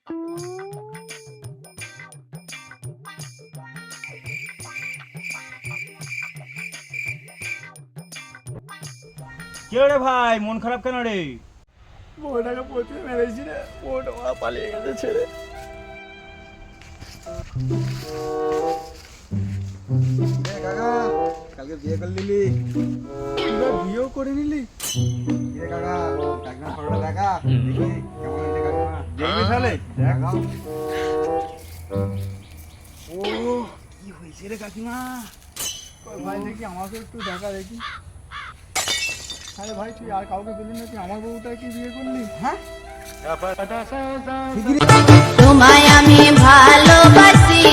কি রে ভাই, মন খারাপ কেন রে? বউটাকে প্রচুর মেরেছি রে, বউটা ওরা পালিয়ে গেছে ছেড়ে। কাকা কালকে বিয়ে করে নিলি? বিয়েও করে নিলি? কাকা কাকিমার ফটোটা দেখা, দেখি কেমন হয়েছে কাকিমা। দেখবি তাহলে? দেখাও। ও কি হয়েছে রে কাকিমা? ভাই দেখি আমাকে একটু দেখা দেখি। আরে ভাই তুই আর কাউকে বললি না, তুই আমার বউটা কি বিয়ে করলি? হ্যাঁ তোমায় আমি ভালোবাসি।